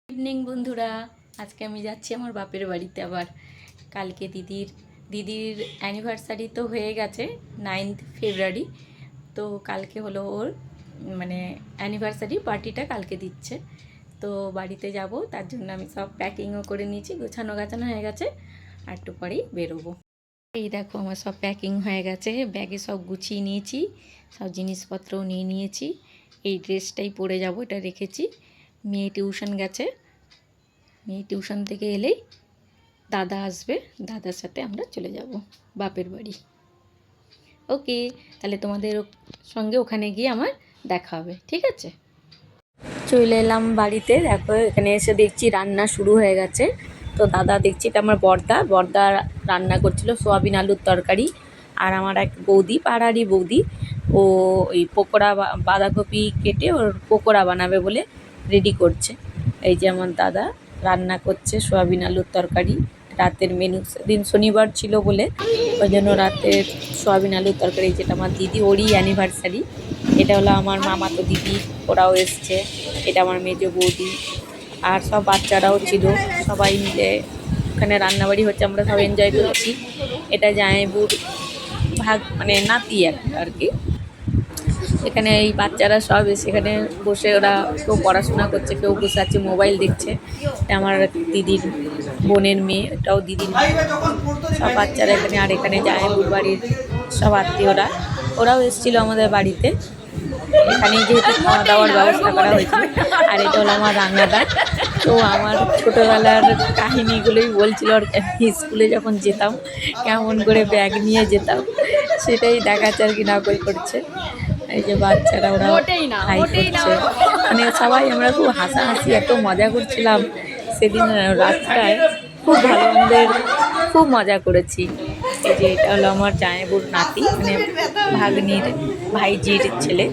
Evening বন্ধুরা, আজকে আমি যাচ্ছি আমার বাপের বাড়িতে। আবার কালকে দিদির অ্যানিভার্সারি তো হয়ে গেছে, 9th ফেব্রুয়ারি। তো কালকে হলো ওর মানে অ্যানিভার্সারি পার্টিটা কালকে দিচ্ছে। তো বাড়িতে যাব, তার জন্য আমি সব প্যাকিংও করে নিয়েছি, গোছানো গাছানো হয়ে গেছে, আর একটু পরেই বেরোবো। এই দেখো আমার সব প্যাকিং হয়ে গেছে, ব্যাগে সব গুছিয়ে নিয়েছি, সব জিনিসপত্রও নিয়ে নিয়েছি। এই ড্রেসটাই পরে যাব, এটা রেখেছি। মেয়ে টিউশন গেছে, মেয়ে টিউশন থেকে এলেই দাদা আসবে, দাদার সাথে আমরা চলে যাব বাপের বাড়ি। ওকে, তাহলে তোমাদের সঙ্গে ওখানে গিয়ে আমার দেখা হবে, ঠিক আছে? চলে এলাম বাড়িতে। দেখো এখানে এসে দেখছি রান্না শুরু হয়ে গেছে। তো দাদা, দেখছি এটা আমার বর্দা রান্না করছিল সোয়াবিন আলুর তরকারি। আর আমার এক বৌদি, পাড়ারই বৌদি, ও ওই পকোড়া বাঁধাকপি কেটে ওর পকোড়া বানাবে বলে রেডি করছে। এই যে আমার দাদা রান্না করছে সোয়াবিন আলুর তরকারি। রাতের মেনু দিন শনিবার ছিল বলে ওই জন্য রাতের সোয়াবিন আলুর তরকারি। যেটা আমার দিদি, ওরই অ্যানিভার্সারি। এটা হলো আমার মামাতো দিদি, ওরাও এসছে। এটা আমার মেজো বৌদি, আর সব বাচ্চারাও ছিল। সবাই মিলে ওখানে রান্নাবাড়ি হচ্ছে, আমরা সব এনজয় করছি। এটা জামাইবুর ভাগ মানে নাতি একটা আর কি। এখানে এই বাচ্চারা সব এসে এখানে বসে, ওরা কেউ পড়াশোনা করছে, কেউ বসে আছে মোবাইল দেখছে। এটা আমার দিদির বোনের মেয়ে, এটাও দিদির মেয়ে। সব বাচ্চারা এখানে, আর এখানে জামাইবুর বাড়ির সব আত্মীয়রা, ওরাও এসেছিলো আমাদের বাড়িতে। এখানেই যেহেতু খাওয়া দাওয়ার ব্যবস্থা করা হয়েছিল। আর এটা হলো আমার রান্নাটা। তো আমার ছোটোবেলার কাহিনিগুলোই বলছিল, আর স্কুলে যখন যেতাম কেমন করে ব্যাগ নিয়ে যেতাম সেটাই দেখাচ্ছে আর কি, নকল করছে। এই যে বাচ্চারা, ওরা হাই করছে, মানে সবাই আমরা খুব হাসাহাসি এত মজা করছিলাম সেদিন রাতটায়। খুব ভালো, আমাদের খুব মজা করেছি। এই যে এটা হলো আমার জামাইবুর নাতি, মানে ভাগ্নির ভাইজির ছেলে।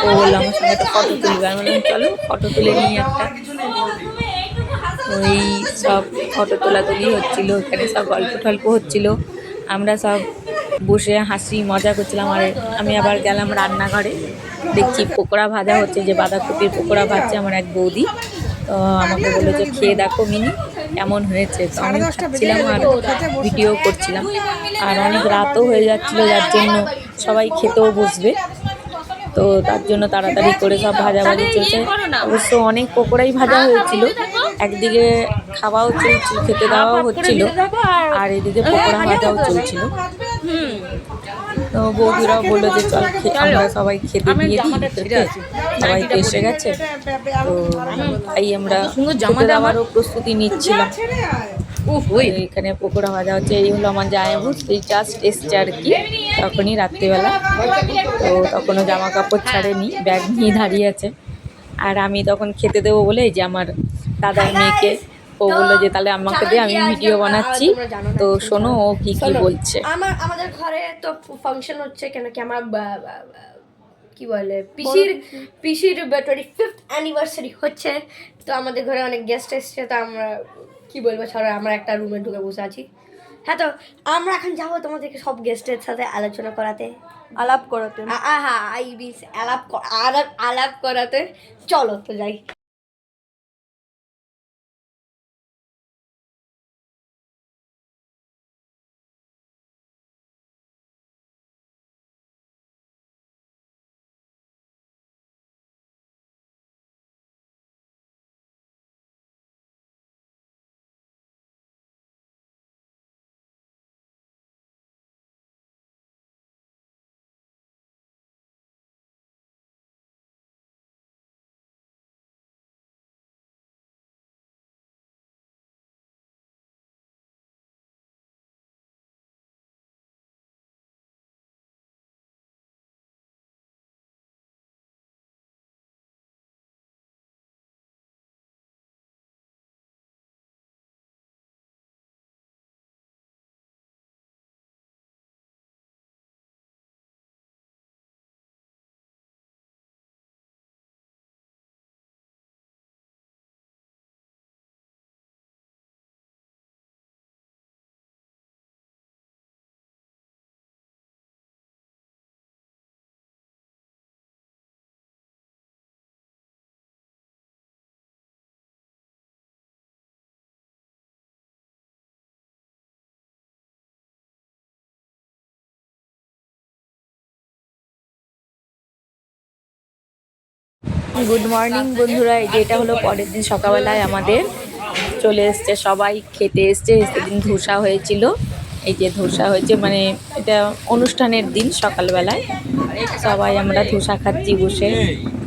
ও বললো আমার সঙ্গে একটা ফটো তুলবে, আমি বললাম চলো ফটো তুলে নিই একটা। ওই সব ফটো তোলাতুলি হচ্ছিলো, এখানে সব গল্প টল্প হচ্ছিলো, আমরা সব বসে হাসি মজা করছিলাম। আর আমি আবার গেলাম রান্নাঘরে, দেখছি পকোড়া ভাজা হচ্ছে, যে বাঁধাকপির পকোড়া ভাজছে আমার এক বৌদি। তো আমাকে বললো যে খেয়ে দেখো মিনি কেমন হয়েছে। তো আমি খাচ্ছিলাম আর ভিডিও করছিলাম। আর অনেক রাতও হয়ে যাচ্ছিলো, যার জন্য সবাই খেতেও বসবে। তো তার জন্য তাড়াতাড়ি করে সব ভাজাভাজি চলছে। অবশ্য অনেক পকোড়াই ভাজা হয়েছিল, একদিকে খাওয়াও চলছিল, খেতে দেওয়াও হচ্ছিল, আর এদিকে পকোড়া ভাজাও চলছিল। তো বৌদিরাও বললো যে চল আমরা সবাই খেতে দিয়ে দিই ওদেরকে, সবাই তো এসে গেছে। তো তাই আমরা খেতে দেওয়ারও প্রস্তুতি নিচ্ছিলাম। এখানে পকোড়া ভাজা হচ্ছে। এই হলো আমার জামাইবু, সেই জাস্ট এসছে আর কি তখনই, রাত্রিবেলা। তো তখনও জামা কাপড় ছাড়েনি, ব্যাগ নিয়ে দাঁড়িয়ে আছে। আর আমি তখন খেতে দেবো বলে, এই যে আমার দাদার মেয়েকে, ও বললো যে তাহলে আমাকে দে, আমি ভিডিও বানাচ্ছি, তো শোনো ও কি কি বলছে। আমাদের ঘরে তো ফাংশন হচ্ছে, কেন কি আমার কি বলে পিসির 25th অ্যানিভার্সারি হচ্ছে। তো আমাদের ঘরে অনেক গেস্ট এসছে, তো আমরা কি বলবো, ছাড়া আমরা একটা রুমে ঢুকে বসে আছি। হ্যাঁ, তো আমরা এখন যাবো তোমাদেরকে সব গেস্টের সাথে আলোচনা করাতে, আলাপ করাতে। হ্যাঁ, আলাপ করাতে। চলো তো যাই। গুড মর্নিং বন্ধুরা, এই যে এটা হলো পরের দিন সকালবেলায় আমাদের চলে এসছে, সবাই খেতে এসছে। সেদিন ধোসা হয়েছিল, এই যে ধোসা হয়েছে, মানে এটা অনুষ্ঠানের দিন সকালবেলায় সবাই আমরা ধোসা খাচ্ছি বসে।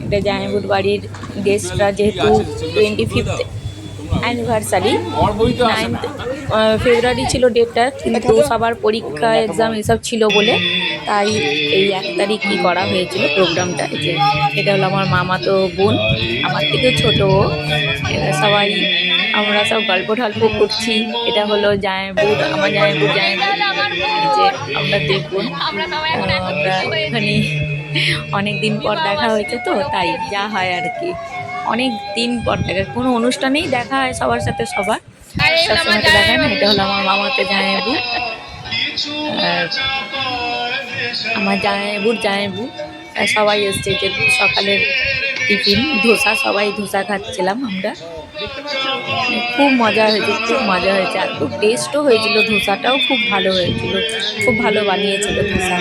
এটা জামাইবুর বাড়ির গেস্টরা, যেহেতু 25th অ্যানিভার্সারি, 9th ফেব্রুয়ারি ছিল ডেটটা, কিন্তু সবার পরীক্ষা এক্সাম এসব ছিল বলে তাই এই 1 তারিখই করা হয়েছিল প্রোগ্রামটা। এই যে এটা হলো আমার মামাতো বোন, আমার থেকেও ছোটো ও। এরা সবাই আমরা সব গল্প টল্প করছি। এটা হলো জামাইবুর, আমার জামাইবুর এই যে আমরা দেখুন, আমরা এখানে অনেক দিন পর দেখা হয়েছে, তো তাই যা হয় আর কি, অনেক দিন পর দেখা, কোনো অনুষ্ঠানেই দেখা হয় সবার সাথে, সবার সবসময় তো দেখা না। এটা হলো আমার মামাতে জামাইবু, আর আমার জামাইবু সবাই এসছে। যে সকালের টিফিন ধোসা, সবাই ধোসা খাচ্ছিলাম আমরা। খুব মজা হয়েছে, খুব মজা হয়েছে, আর খুব টেস্টও হয়েছিল। ধোসাটাও খুব ভালো হয়েছিল, খুব ভালো বানিয়েছিল ধোসা।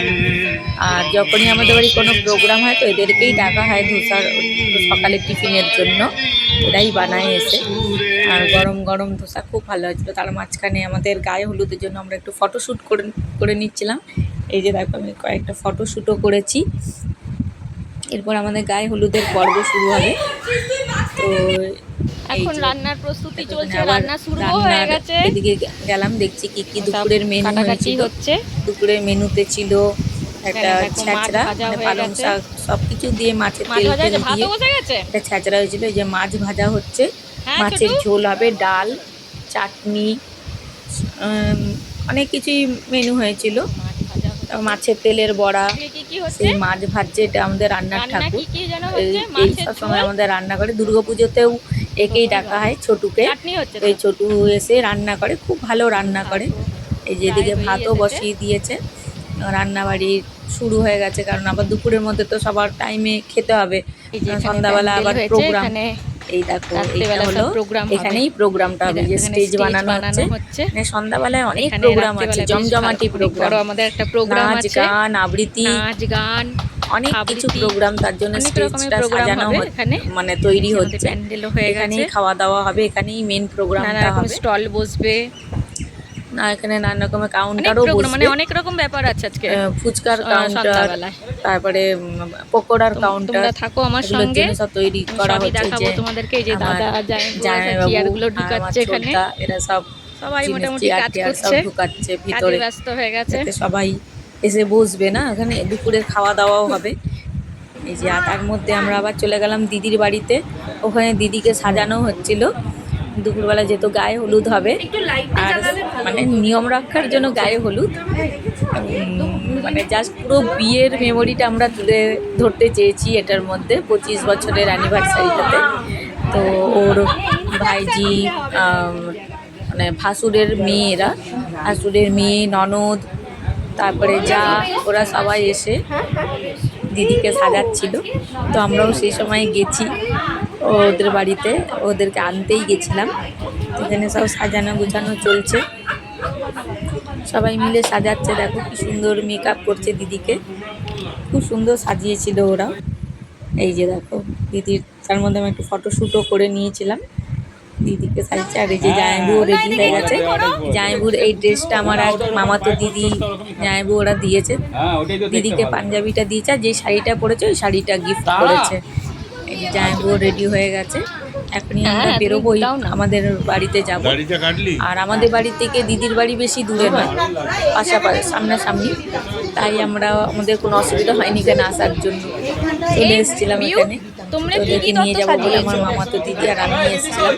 আর যখনই আমাদের বাড়ি কোনো প্রোগ্রাম হয় তো এদেরকেই ডাকা হয় ধোসার সকালের টিফিনের জন্য, এরাই বানায় এসে। আর গরম গরম ধোসা খুব ভালো হয়েছিল। তার মাঝখানে আমাদের গায়ে হলুদের জন্য আমরা একটু ফটোশ্যুট করে নিচ্ছিলাম। এই যে দেখো, আমি কয়েকটা ফটোশ্যুটও করেছি। এরপর আমাদের গায়ে হলুদের পর্ব শুরু হবে। তো এখন রান্নার প্রস্তুতি চলছে, রান্না শুরু হয়ে গেছে। এদিকে গেলাম, দেখছি কি কি দুপুরের মেনু হচ্ছে। দুপুরের মেনুতে ছিল একটা ছ্যাঁচড়া, মানে পালং শাক সবকিছু দিয়ে মাছের তেল দিয়ে একটা ছ্যাঁচড়া হয়েছিল। এই যে মাছ ভাজা হচ্ছে, মাছের ঝোল হবে, ডাল, চাটনি, অনেক কিছুই মেনু হয়েছিল। মাছের তেলের বড়া, সেই মাছ ভাজছে, এটা আমাদের রান্নার ঠাকুর। এই সব সময় আমাদের রান্না করে। দুর্গাপুজোতেও একেই ডাকা হয়, ছোটুকে। এই ছোটু এসে রান্না করে, খুব ভালো রান্না করে। এই যে এদিকে ভাতও বসিয়ে দিয়েছে। রান্নাবাড়ি শুরু হয়ে গেছে, কারণ আবার দুপুরের মধ্যে তো সবার টাইমে খেতে হবে। সন্ধ্যাবেলা আবার প্রোগ্রাম। এই দেখো, এইটা হলো এখানেই প্রোগ্রামটা হবে, যে স্টেজ বানানো হচ্ছে। মানে সন্ধ্যাবেলায় অনেক প্রোগ্রাম আছে, জমজমাটি প্রোগ্রাম, আমাদের একটা প্রোগ্রাম আছে, নাচ গান, আবৃত্তি, অনেক কিছু প্রোগ্রাম। তার জন্য স্টেজটা সাজানো এখানে, মানে তৈরি হচ্ছে। এখানেই খাওয়া দাওয়া হবে, এখানেই মেন প্রোগ্রামটা হবে। স্টল বসবে না, এখানে নানা রকমের কাউন্টারও বসবে, মানে অনেক রকম ব্যাপার আছে আজকে। ফুচকার কাউন্টার, তারপরে পকোড়ার কাউন্টার, থাকো আমার সঙ্গে, সব তৈরি করা হচ্ছে। যে তোমাদেরকে এই যে দাদা চেয়ারগুলো ঢুকাচ্ছে এখানে, এরা সবাই মোটামুটি কাজ করছে, সব ঢুকাচ্ছে ভিতরে, ব্যস্ত হয়ে গেছে। সবাই এসে বসবে না, এখানে দুপুরের খাওয়া দাওয়াও হবে। এই যে তার মধ্যে আমরা আবার চলে গেলাম দিদির বাড়িতে, ওখানে দিদিকে সাজানো হচ্ছিল। দুপুরবেলা যেহেতু গায়ে হলুদ হবে, আর মানে নিয়ম রক্ষার জন্য গায়ে হলুদ, মানে জাস্ট পুরো বিয়ের মেমোরিটা আমরা তুলে ধরতে চেয়েছি এটার মধ্যে, 25 বছরের অ্যানিভার্সারিটাতে। তো ওর ভাইজি, মানে ভাসুরের মেয়েরা, ভাসুরের মেয়ে, ননদ, তারপরে যা, ওরা সবাই এসে দিদিকে সাজাচ্ছিল। তো আমরাও সেই সময় গেছি ওদের বাড়িতে, ওদেরকে আনতেই গেছিলাম। এখানে সব সাজানো গুছানো চলছে, সবাই মিলে সাজাচ্ছে। দেখো কি সুন্দর মেকআপ করছে দিদিকে, খুব সুন্দর সাজিয়েছিল ওরা। এই যে দেখো দিদির, তার মধ্যে আমি একটু ফটোশ্যুটও করে নিয়েছিলাম, দিদিকে সাজছে। আর এই যে জামাইবু রেডি হয়ে গেছে। জামাইবুর এই ড্রেসটা আমার এক মামাতো দিদি, জামাইবু ওরা দিয়েছে। দিদিকে পাঞ্জাবিটা দিয়েছে, আর যে শাড়িটা পরেছে ওই শাড়িটা গিফট করেছে। এই যে জামাইবু রেডি হয়ে গেছে, এখনই আমরা বেরোবোই, আমাদের বাড়িতে যাব। আর আমাদের বাড়ি থেকে দিদির বাড়ি বেশি দূরে নয়, পাশাপাশি সামনাসামনি, তাই আমাদের কোনো অসুবিধা হয়নি এখানে আসার জন্য। চলে এসেছিলাম এখানে, ওদেরকে নিয়ে যাবো বলে আমার মামাতো দিদি আর আমি এসেছিলাম।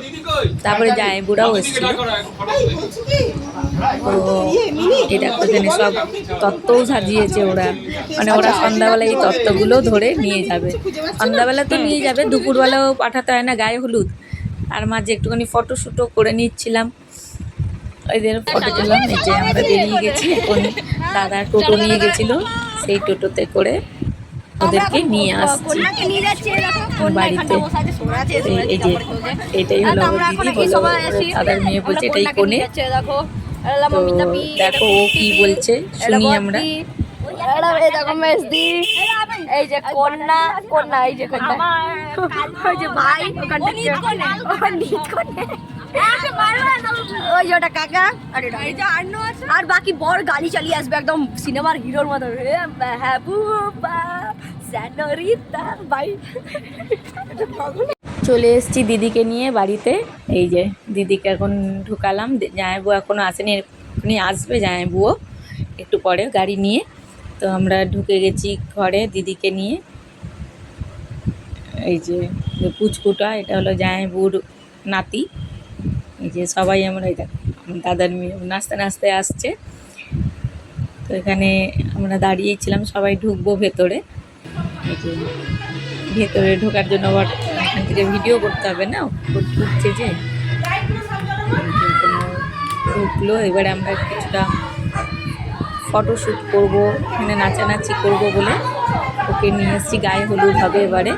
তারপরে জামাইবুরাও এসেছিল। তো এটা এখানে সব তত্ত্বও সাজিয়েছে ওরা, মানে ওরা সন্ধ্যাবেলা এই তত্ত্বগুলো ধরে নিয়ে যাবে। সন্ধ্যাবেলা তো নিয়ে যাবে, দুপুরবেলাও পাঠাতে হয় না গায়ে হলুদ। আর মাঝে একটুখানি ফটোশ্যুটও করে নিচ্ছিলাম, ওইদের ফটো তুললাম। এই যে আমরা বেরিয়ে গেছি, এখন দাদা টোটো নিয়ে গেছিলো, সেই টোটোতে করে ওদেরকে নিয়ে আসছি বাড়িতে। এই যে এটাই হলো আমার দিদি, বলো দাদার মেয়ে বলছে এটাই কোণে। তো দেখো ও কি বলছে, শুনি আমরা। এই যে কন্যা কন্যা এই যে কন্যা ওই যে ভাই ওখানে ওই যে ওটা কাকা আর বাকি বড় গাড়ি চালিয়ে আসবে একদম সিনেমার হিরোর মতো ভাই চলে এসেছি দিদিকে নিয়ে বাড়িতে। এই যে দিদিকে এখন ঢুকালাম, জামাইবু এখনও আসেনি, এখনই আসবে জামাইবুও একটু পরে গাড়ি নিয়ে। তো আমরা ঢুকে গেছি ঘরে দিদিকে নিয়ে। এই যে পুচকুটা, এটা হলো জামাইবুর নাতি। এই যে সবাই আমরা এটা দাদার মেয়ে নাচতে নাচতে আসছে। তো এখানে আমরা দাঁড়িয়েছিলাম, সবাই ঢুকবো ভেতরে। এই যে ভেতরে ঢোকার জন্য আবার এখান থেকে ভিডিও করতে হবে না, ঢুকছে যে ঢুকলো। এবারে আমরা কিছুটা ফটোশ্যুট করবো, এখানে নাচানাচি করবো বলে ওকে নিয়ে এসেছি। গায়ে হলুদ হবে এবারে,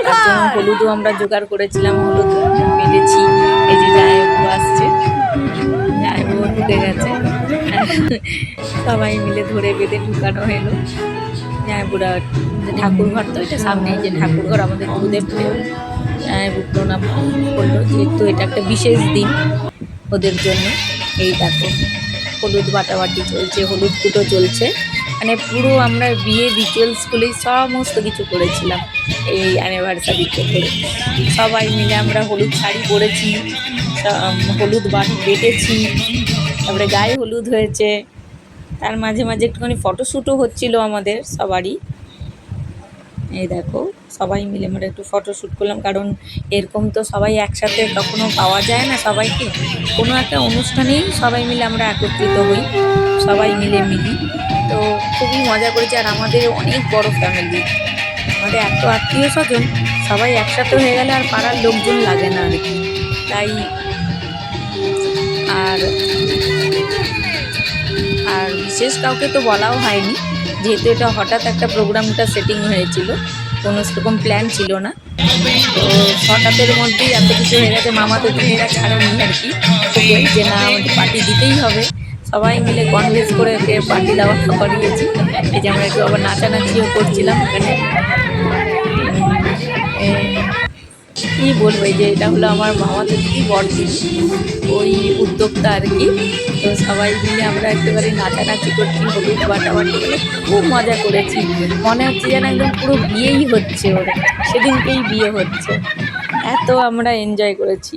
তার জন্য হলুদও আমরা জোগাড় করেছিলাম, হলুদ মেরেছি। এই যে জামাইবু আসছে, জামাইবু ঢুকে গেছে, সবাই মিলে ধরে বেঁধে ঢুকানো হলো। জামাইবুরা ঠাকুর ঘর, তো এটা সামনে যে ঠাকুর ঘর আমাদের গুরুদেবকে জামাইবু প্রণাম করলো, যেহেতু এটা একটা বিশেষ দিন ওদের জন্য। এই দেখো হলুদ বাটাবাটি চলছে, হলুদ কুটো চলছে, মানে পুরো আমরা বিয়ে রিচুয়ালসগুলোই সমস্ত কিছু করেছিলাম এই অ্যানিভার্সারিতে করে। সবাই মিলে আমরা হলুদ শাড়ি পরেছি, হলুদ বেটেছি, তারপরে গায়ে হলুদ হয়েছে। তার মাঝে মাঝে একটুখানি ফটোশ্যুটও হচ্ছিল আমাদের সবারই। এই দেখো সবাই মিলে আমরা একটু ফটোশ্যুট করলাম, কারণ এরকম তো সবাই একসাথে কখনো পাওয়া যায় না সবাইকে। কোনো একটা অনুষ্ঠানেই সবাই মিলে আমরা একত্রিত হই, সবাই মিলে মিলি। তো খুবই মজা করেছি। আর আমাদের অনেক বড় ফ্যামিলি, আমাদের এত আত্মীয় স্বজন, সবাই একসাথে হয়ে গেলে আর পাড়ার লোকজন লাগে না আর কি। তাই আর বিশেষ কাউকে তো বলাও হয়নি, যেহেতু এটা হঠাৎ একটা প্রোগ্রামটা সেটিং হয়েছিল, কোনো সেরকম প্ল্যান ছিল না। তো হঠাৎের মধ্যেই এত কিছু হয়ে গেছে, মামা তো দিদিরা ছাড়েনি আর কি ওকে, যে না আমাদের পার্টি দিতেই হবে। সবাই মিলে কনভিন্স করে ওকে পার্টি দেওয়া করিয়েছি। এই যে আমরা একটু আবার নাচানাচিও করছিলাম এখানে। কী বলবো, এই যে এটা হলো আমার মামাতো দিদি বড়দি, ওই উদ্যোক্তা আর কি। তো সবাই মিলে আমরা একেবারে নাচানাচি করছি, হলুদ বাটাবাটি করে খুব মজা করেছি। মনে হচ্ছে যেন একদম পুরো বিয়েই হচ্ছে, ওরা সেদিনকেই বিয়ে হচ্ছে, এত আমরা এনজয় করেছি।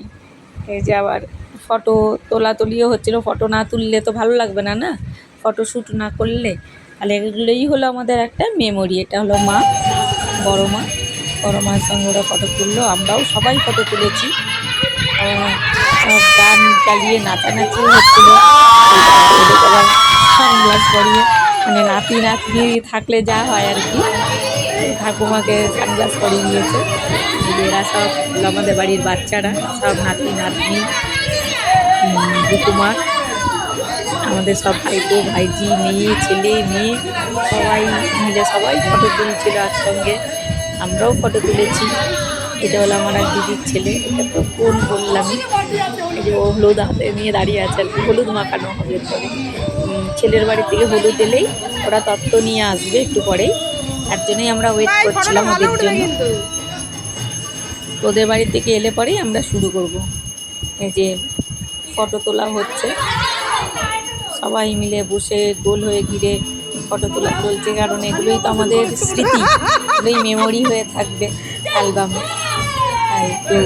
এই যে আবার ফটো তোলাতুলিও হচ্ছিলো, ফটো না তুললে তো ভালো লাগবে না, না ফটোশ্যুট না করলে। তাহলে এগুলোই হলো আমাদের একটা মেমোরি। এটা হলো মা, বড় মায়ের সঙ্গে ওরা ফটো তুললো, আমরাও সবাই ফটো তুলেছি। সব গান চালিয়ে নাচানাচিও হচ্ছিলো। আবার সানগ্লাস পরিয়ে, মানে নাতি নাতনি থাকলে যা হয় আর কি, ঠাকুমাকে সানগ্লাস পরিয়ে দিয়েছে। এরা সব আমাদের বাড়ির বাচ্চারা সব নাতি নাতনি, ঠাকুমা, আমাদের সব ভাইপো ভাইজি, মেয়ে ছেলে মেয়ে সবাই মিলে সবাই ফটো তুলছিল একসঙ্গে, আমরাও ফটো তুলেছি। এটা হলো আমার এক দিদির ছেলে, এটা তো ফোন বললামই। এই যে ও হলুদ হাতে নিয়ে দাঁড়িয়ে আছে আর কি, হলুদ মাখানো হবে পরে। ছেলের বাড়ি থেকে হলুদ এলেই ওরা তত্ত্ব নিয়ে আসবে একটু পরেই, তার জন্যই আমরা ওয়েট করছিলাম ওদের জন্য। ওদের বাড়ি থেকে এলে পরেই আমরা শুরু করব। এই যে ফটো তোলা হচ্ছে, সবাই মিলে বসে গোল হয়ে ঘিরে ফটো তোলা চলছে, কারণ এগুলোই তো আমাদের স্মৃতি, এগুলোই মেমোরি হয়ে থাকবে অ্যালবামে। তাই একটু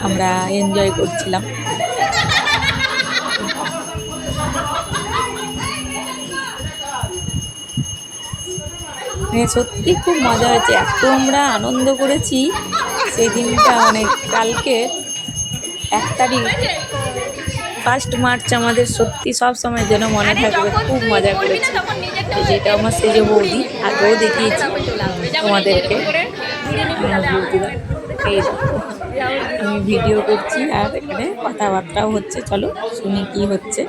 আমরা এনজয় করছিলাম। মানে সত্যি খুব মজা হয়েছে, এত আমরা আনন্দ করেছি সেই দিনটা। মানে কালকে 1 তারিখ 1 মার্চ আমাদের সত্যি সব সময়ের জন্য মনে থাকবে, খুব মজা করেছি। যেটা আমার সেজে বৌদি, আগেও দেখিয়েছি তোমাদেরকে, আমার বৌদিরা। এই আমি ভিডিও করছি আর এখানে কথাবার্তাও হচ্ছে, চলো শুনি কি হচ্ছে।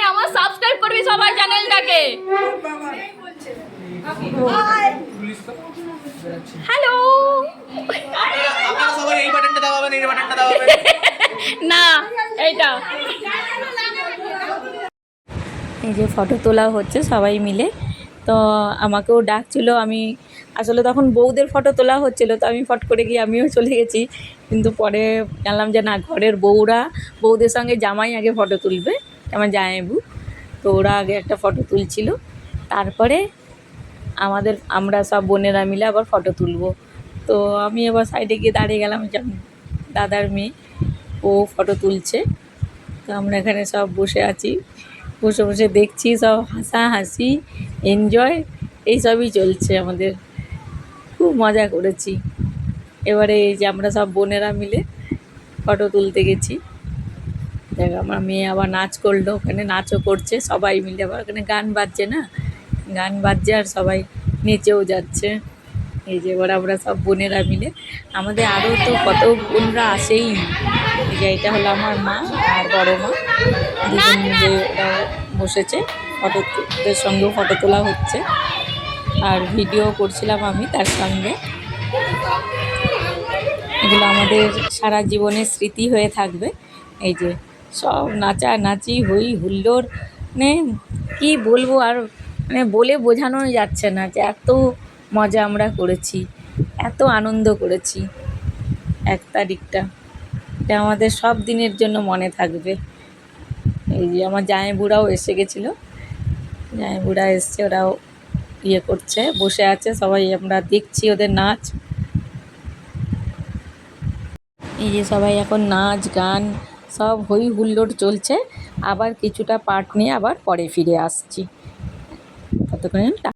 আমার সাবস্ক্রাইব করবি সবাই চ্যানেলটাকে। হ্যালো, আপনারা সবাই এই বাটনটা দাবাবেন, এই বাটনটা দাবাবেন। না এইটা এই যে ফটো তোলা হচ্ছে সবাই মিলে। তো আমাকেও ডাকছিল, আমি আসলে তখন বউদের ফটো তোলা হচ্ছিল, তো আমি ফট করে গিয়ে আমিও চলে গেছি। কিন্তু পরে জানলাম যে না, ঘরের বউদের সঙ্গে জামাই আগে ফটো তুলবে, আমার জামাইবু। তো ওরা আগে একটা ফটো তুলছিল, তারপরে আমরা সব বোনেরা মিলে আবার ফটো তুলবো। তো আমি আবার সাইডে গিয়ে দাঁড়িয়ে গেলাম, দাদার মেয়ে ও ফটো তুলছে। তো আমরা এখানে সব বসে আছি, বসে বসে দেখছি, সব হাসাহাসি এনজয় এইসবই চলছে আমাদের। খুব মজা করেছি। এবারে এই যে আমরা সব বোনেরা মিলে ফটো তুলতে গেছি। দেখ আমার মেয়ে আবার নাচ করলো, ওখানে নাচও করছে সবাই মিলে, আবার ওখানে গান বাজছে না, গান বাজছে আর সবাই নেচেও যাচ্ছে। এই যে এবার আমরা সব বোনেরা মিলে, আমাদের আরও তো কত বোনরা আসেই। এই যে এটা হলো আমার মা আর বড় মা, দুজন মিলে ওরা বসেছে, ওদের সঙ্গেও ফটো তোলা হচ্ছে আর ভিডিও করছিলাম আমি তার সঙ্গে। এগুলো আমাদের সারা জীবনের স্মৃতি হয়ে থাকবে। এই যে সব নাচানাচি হই হুল্লোড়, মানে কী বলবো আর, মানে বলে বোঝানোই যাচ্ছে না যে এত মজা আমরা করেছি, এত আনন্দ করেছি। 1 তারিখটা এটা আমাদের সব দিনের জন্য মনে থাকবে। এই যে আমার জামাইবুড়াও এসে গেছিলো, জামাইবুড়া এসছে, ওরাও করছে, বসে আছে সবাই, আমরা দেখছি ওদের নাচ। এই যে সবাই এখন নাচ গান সব হই হুল্লোড় চলছে। আবার কিছুটা পার্ট নিয়ে আবার পরে ফিরে আসছি, ততক্ষণ